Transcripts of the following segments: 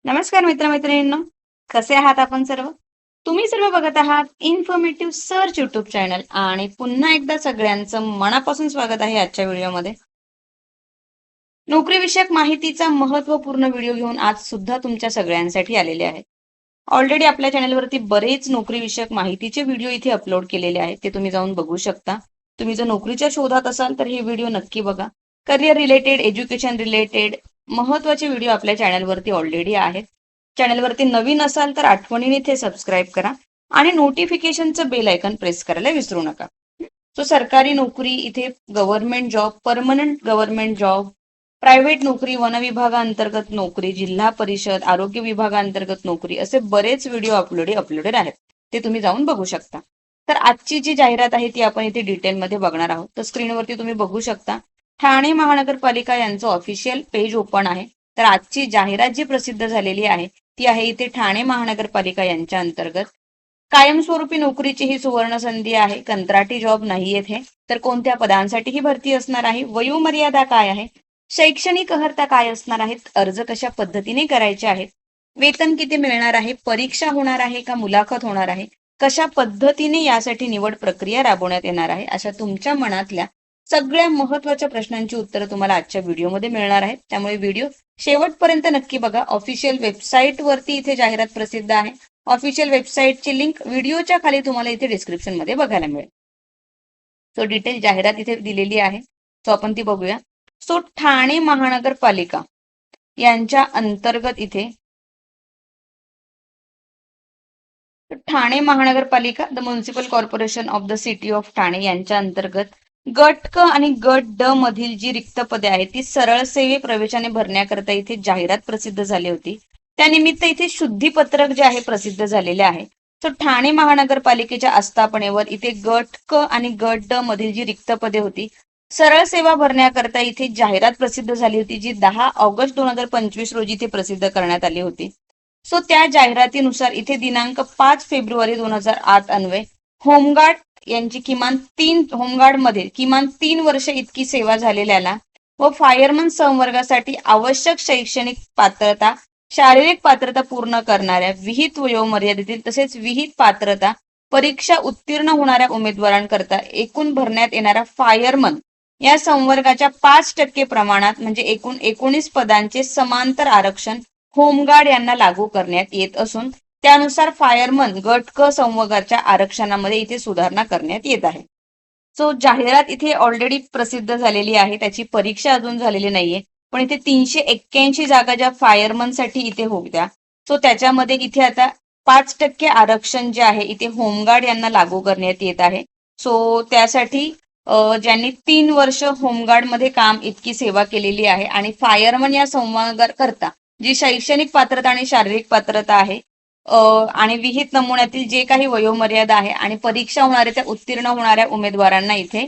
नमस्कार मित्रमैत्रिणींनो, कसे आहात आपण सर्व? तुम्ही सर्व बघत आहात इन्फॉर्मेटिव्ह सर्च युट्यूब चॅनल आणि पुन्हा एकदा सगळ्यांचं मनापासून स्वागत आहे आजच्या व्हिडिओमध्ये. नोकरीविषयक माहितीचा महत्त्वपूर्ण व्हिडिओ घेऊन आज सुद्धा तुमच्या सगळ्यांसाठी आलेले आहे. ऑलरेडी आपल्या चॅनलवरती बरेच नोकरीविषयक माहितीचे व्हिडिओ इथे अपलोड केलेले आहेत. ते तुम्ही जाऊन बघू शकता. तुम्ही जर नोकरीच्या शोधात असाल तर हे व्हिडिओ नक्की बघा. करिअर रिलेटेड, एज्युकेशन रिलेटेड महत्त्वाचे व्हिडिओ आपल्या चॅनलवरती ऑलरेडी आहेत. चॅनलवरती नवीन असाल तर आठवणीने इथे सबस्क्राईब करा आणि नोटिफिकेशनचं बेल आयकॉन प्रेस करायला विसरू नका. सो सरकारी नोकरी इथे government job, permanent government job, private नोकरी, वन विभागांतर्गत नोकरी, जिल्हा परिषद, आरोग्य विभागांतर्गत नोकरी असे बरेच व्हिडिओ अपलोडेड आहेत. ते तुम्ही जाऊन बघू शकता. तर आजची जी जाहिरात आहे ती आपण इथे डिटेलमध्ये बघणार आहोत. तर स्क्रीनवरती तुम्ही बघू शकता ठाणे महानगरपालिका यांचं ऑफिशियल पेज ओपन आहे. तर आजची जाहिरात जी प्रसिद्ध झालेली आहे ती आहे इथे ठाणे महानगरपालिका यांच्या अंतर्गत कायमस्वरूपी नोकरीची ही सुवर्ण संधी आहे. कंत्राटी जॉब नाही येथे. तर कोणत्या पदांसाठी ही भरती असणार आहे, वयोमर्यादा काय आहे, शैक्षणिक अर्हता काय असणार आहेत, अर्ज कशा पद्धतीने करायचे आहेत, वेतन किती मिळणार आहे, परीक्षा होणार आहे का मुलाखत होणार आहे, कशा पद्धतीने यासाठी निवड प्रक्रिया राबवण्यात येणार आहे, अशा तुमच्या मनातल्या सगळ्या महत्वाच्या प्रश्नांची उत्तरं तुम्हाला आजच्या व्हिडिओमध्ये मिळणार आहेत. त्यामुळे व्हिडिओ शेवटपर्यंत नक्की बघा. ऑफिशियल वेबसाईट वरती इथे जाहिरात प्रसिद्ध आहे. ऑफिशियल वेबसाईटची लिंक व्हिडिओच्या खाली तुम्हाला इथे डिस्क्रिप्शन मध्ये बघायला मिळेल. सो डिटेल जाहिरात इथे दिलेली आहे. सो आपण ती बघूया. सो ठाणे महानगरपालिका यांच्या अंतर्गत इथे ठाणे महानगरपालिका the municipal corporation of the city of Thane यांच्या अंतर्गत गट क आणि गट ड मधील जी रिक्त पदे आहेत ती सरळ सेवे प्रवेशाने भरण्याकरता इथे जाहिरात प्रसिद्ध झाली होती. त्यानिमित्त इथे शुद्धीपत्रक जे आहे प्रसिद्ध झालेले आहे. सो ठाणे महानगरपालिकेच्या आस्थापनेवर इथे गट क आणि गट ड मधील जी रिक्त पदे होती सरळ सेवा भरण्याकरता इथे जाहिरात प्रसिद्ध झाली होती, जी 10 ऑगस्ट 2025 रोजी इथे प्रसिद्ध करण्यात आली होती. सो त्या जाहिरातीनुसार इथे दिनांक 5 फेब्रुवारी 2008 अन्वये होमगार्ड यांची होमगार्डमध्ये किमान 3 वर्ष इतकी सेवा झालेल्याला व फायरमन संवर्गासाठी आवश्यक शैक्षणिक पात्रता, शारीरिक पात्रता पूर्ण करणाऱ्या, विहित वयोमर्यादेतील तसेच विहित पात्रता परीक्षा उत्तीर्ण होणाऱ्या उमेदवारांकरता एकूण भरण्यात येणाऱ्या फायरमन या संवर्गाच्या 5% प्रमाणात म्हणजे एकूण 19 पदांचे समांतर आरक्षण होमगार्ड यांना लागू करण्यात येत असून त्यानुसार फायरमन गट क संवर्गाच्या आरक्षणामध्ये इथे सुधारणा करण्यात येत आहे. सो जाहिरात इथे ऑलरेडी प्रसिद्ध झालेली आहे. त्याची परीक्षा अजून झालेली नाहीये. पण इथे 381 जागा ज्या फायरमन साठी इथे होत्या, सो त्याच्यामध्ये इथे आता 5% आरक्षण जे आहे इथे होमगार्ड यांना लागू करण्यात येत आहे. सो त्यासाठी ज्यांनी 3 वर्ष होमगार्ड मध्ये काम इतकी सेवा केलेली आहे आणि फायरमन या संवर्गाकरता जी शैक्षणिक पात्रता आणि शारीरिक पात्रता आहे आणि विहित नमुन्यातील जे काही वयोमर्यादा आहे आणि परीक्षा होणाऱ्या त्या उत्तीर्ण होणाऱ्या उमेदवारांना इथे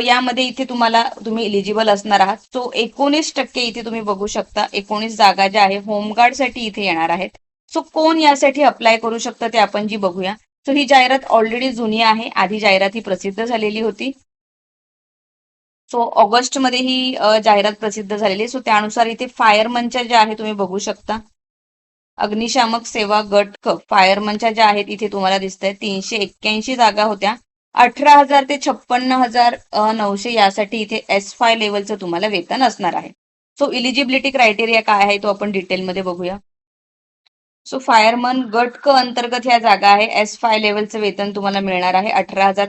यामध्ये इथे तुम्ही एलिजिबल असणार आहात. सो 19% इथे तुम्ही बघू शकता 19 जागा ज्या आहे होमगार्ड साठी इथे येणार आहेत. सो कोण यासाठी अप्लाय करू शकतं ते आपण जी बघूया. सो ही जाहिरात ऑलरेडी जुनी आहे. आधी जाहिरात ही प्रसिद्ध झालेली होती. सो ऑगस्ट मध्ये ही जाहिरात प्रसिद्ध झालेली. सो त्यानुसार इथे फायरमनच्या ज्या आहे तुम्ही बघू शकता अग्निशामक सेवा गट क फायरमनच्या ज्या आहेत इथे तुम्हाला दिसत आहे 381 जागा होत्या. 18,000 ते 56,900 यासाठी इथे S5 लेवलचं तुम्हाला वेतन असणार आहे. सो इलिजिबिलिटी क्रायटेरिया काय आहे तो आपण डिटेलमध्ये बघूया. सो फायरमन गट क अंतर्गत ह्या जागा आहे. S5 लेवलचं वेतन तुम्हाला मिळणार आहे 18,000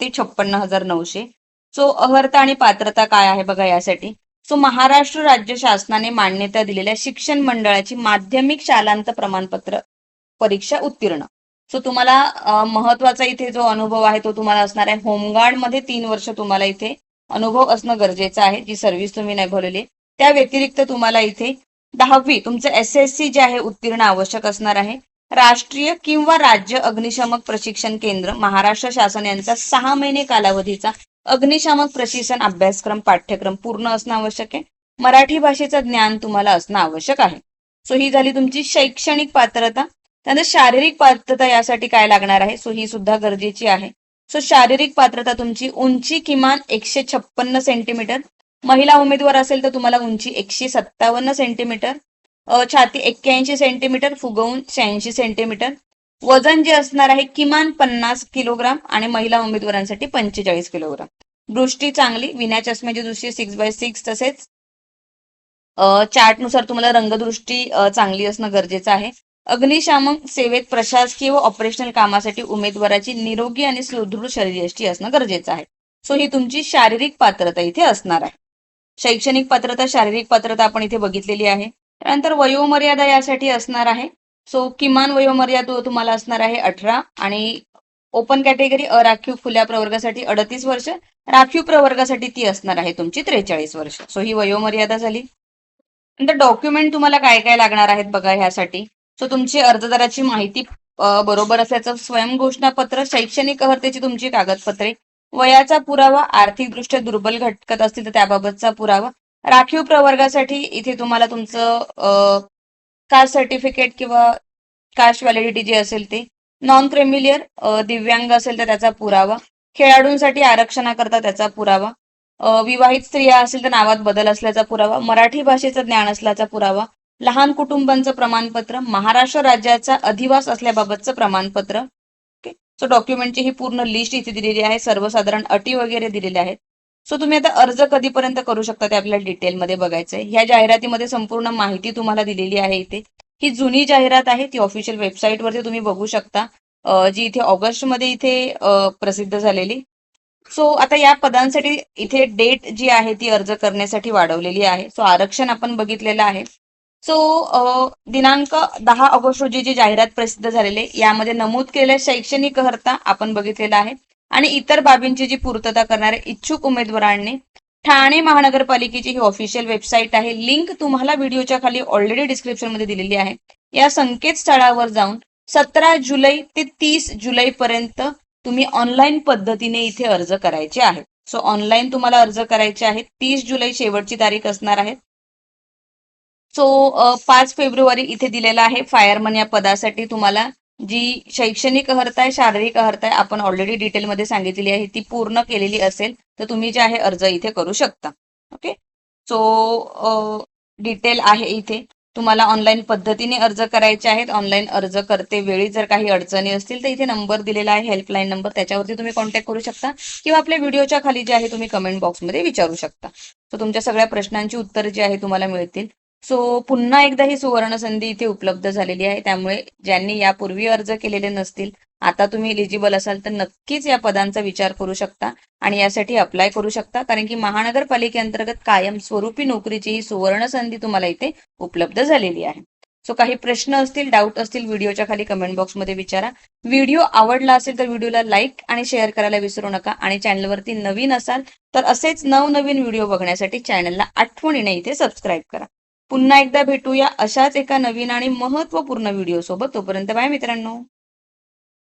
ते 56,900. सो अर्हता आणि पात्रता काय आहे बघा यासाठी. सो महाराष्ट्र राज्य शासनाने मान्यता दिलेल्या शिक्षण मंडळाची माध्यमिक शालांत प्रमाणपत्र परीक्षा उत्तीर्ण. सो तुम्हाला महत्वाचा इथे जो अनुभव आहे तो तुम्हाला असणार आहे. होमगार्ड मध्ये 3 वर्ष तुम्हाला इथे अनुभव असणं गरजेचं आहे, जी सर्व्हिस तुम्ही निभावलेली. त्या व्यतिरिक्त तुम्हाला इथे 10वी तुमचं SSC जे आहे उत्तीर्ण आवश्यक असणार आहे. राष्ट्रीय किंवा राज्य अग्निशमक प्रशिक्षण केंद्र महाराष्ट्र शासन यांचा 6 महिने कालावधीचा अग्निशामक प्रशिक्षण अभ्यासक्रम पाठ्यक्रम पूर्ण असणं आवश्यक आहे. मराठी भाषेचं ज्ञान तुम्हाला असणं आवश्यक आहे. सो ही झाली तुमची शैक्षणिक पात्रता. त्यानंतर शारीरिक पात्रता यासाठी काय लागणार आहे, सो ही सुद्धा गरजेची आहे. सो शारीरिक पात्रता तुमची उंची किमान 156 सेंटीमीटर, महिला उमेदवार असेल तर तुम्हाला उंची 157 सेंटीमीटर, छाती 81 सेंटीमीटर, फुगवून 86 सेंटीमीटर. वजन जे असणार आहे किमान 50 किलोग्राम आणि महिला उमेदवारांसाठी 45 किलोग्राम. दृष्टी चांगली, विना चष्म्याची दृष्टी 6/6, तसेच चार्टनुसार तुम्हाला रंगदृष्टी चांगली असणं गरजेचं आहे. अग्निशामक सेवेत प्रशासकीय व ऑपरेशनल कामासाठी उमेदवाराची निरोगी आणि सुदृढ शरीरयष्टी असणं गरजेचं आहे. सो ही तुमची शारीरिक पात्रता इथे असणार आहे. शैक्षणिक पात्रता, शारीरिक पात्रता आपण इथे बघितलेली आहे. त्यानंतर वयोमर्यादा यासाठी असणार आहे. सो किमान वयोमर्यादा तुम्हाला असणार आहे 18 आणि ओपन कॅटेगरी अराखीव खुल्या प्रवर्गासाठी 38 वर्ष, राखीव प्रवर्गासाठी ती असणार आहे तुमची 43 वर्ष. सो ही वयोमर्यादा झाली. नंतर डॉक्युमेंट तुम्हाला काय काय लागणार आहेत बघा ह्यासाठी. सो तुमची अर्जदाराची माहिती बरोबर असल्याचं स्वयंघोषणापत्र, शैक्षणिक अर्हतेची तुमची कागदपत्रे, वयाचा पुरावा, आर्थिकदृष्ट्या दुर्बल घटक असतील तर त्याबाबतचा पुरावा. राखीव प्रवर्गासाठी इथे तुम्हाला तुमचं कास्ट सर्टिफिकेट किंवा कास्ट व्हॅलिडिटी जे असेल ते. नॉन क्रेमिलियर दिव्यांग असेल तर त्याचा पुरावा. खेळाडूंसाठी आरक्षणाकरता त्याचा पुरावा. विवाहित स्त्रिया असेल तर नावात बदल असल्याचा पुरावा. मराठी भाषेचं ज्ञान असल्याचा पुरावा. लहान कुटुंबांचं प्रमाणपत्र. महाराष्ट्र राज्याचा अधिवास असल्याबाबतचं प्रमाणपत्र. ओके. सो डॉक्युमेंटची ही पूर्ण लिस्ट इथे दिलेली आहे. सर्वसाधारण अटी वगैरे दिलेल्या आहेत. सो तुम्ही आता अर्ज कधीपर्यंत करू शकता ते आपल्याला डिटेलमध्ये बघायचंय. ह्या जाहिरातीमध्ये संपूर्ण माहिती तुम्हाला दिलेली आहे इथे. ही जुनी जाहिरात आहे, ती ऑफिशियल वेबसाईटवरती तुम्ही बघू शकता, जी इथे ऑगस्टमध्ये इथे प्रसिद्ध झालेली. सो आता या पदांसाठी इथे डेट जी आहे ती अर्ज करण्यासाठी वाढवलेली आहे. सो आरक्षण आपण बघितलेलं आहे. सो दिनांक 10 ऑगस्ट रोजी जी जाहिरात प्रसिद्ध झालेली आहे यामध्ये नमूद केलेल्या शैक्षणिक अर्हता आपण बघितलेला आहे आणि इतर बाबींची जी पूर्तता करणाऱ्या इच्छुक उमेदवारांनी ठाणे महानगरपालिकेची ही ऑफिशियल वेबसाईट आहे. लिंक तुम्हाला व्हिडिओच्या खाली ऑलरेडी डिस्क्रिप्शन मध्ये दिलेली आहे. या संकेतस्थळावर जाऊन 17 जुलै ते 30 जुलै पर्यंत तुम्ही ऑनलाईन पद्धतीने इथे अर्ज करायचे आहेत. सो ऑनलाईन तुम्हाला अर्ज करायचे आहेत. 30 जुलै शेवटची तारीख असणार आहे. सो 5 फेब्रुवारी इथे दिलेला आहे फायरमन या पदासाठी. तुम्हाला जी शैक्षणिक अर्हता आहे, शारीरिक अर्हता आहे, आपण ऑलरेडी डिटेलमध्ये सांगितलेली आहे, ती पूर्ण केलेली असेल तर तुम्ही जे आहे अर्ज इथे करू शकता. ओके. सो डिटेल आहे इथे. तुम्हाला ऑनलाईन पद्धतीने अर्ज करायचे आहेत. ऑनलाईन अर्ज करते वेळी जर काही अडचणी असतील तर इथे नंबर दिलेला आहे, हेल्पलाईन नंबर, त्याच्यावरती तुम्ही कॉन्टॅक्ट करू शकता किंवा आपल्या व्हिडिओच्या खाली जे आहे तुम्ही कमेंट बॉक्समध्ये विचारू शकता. सो तुमच्या सगळ्या प्रश्नांची उत्तरं जी आहे तुम्हाला मिळतील. सो पुन्हा एकदा ही सुवर्ण संधी इथे उपलब्ध झालेली आहे. त्यामुळे ज्यांनी यापूर्वी अर्ज केलेले नसतील, आता तुम्ही एलिजिबल असाल तर नक्कीच या पदांचा विचार करू शकता आणि यासाठी अप्लाय करू शकता, कारण की महानगरपालिकेअंतर्गत कायमस्वरूपी नोकरीची ही सुवर्ण संधी तुम्हाला इथे उपलब्ध झालेली आहे. सो काही प्रश्न असतील, डाऊट असतील, व्हिडिओच्या खाली कमेंट बॉक्समध्ये विचारा. व्हिडिओ आवडला असेल तर व्हिडिओला लाईक आणि शेअर करायला विसरू नका आणि चॅनलवरती नवीन असाल तर असेच नवनवीन व्हिडिओ बघण्यासाठी चॅनलला आठवणीने इथे सबस्क्राईब करा. पुन्हा एकदा भेटूया अशाच एका नवीन आणि महत्त्वपूर्ण व्हिडिओ सोबत. तोपर्यंत बाय मित्रांनो.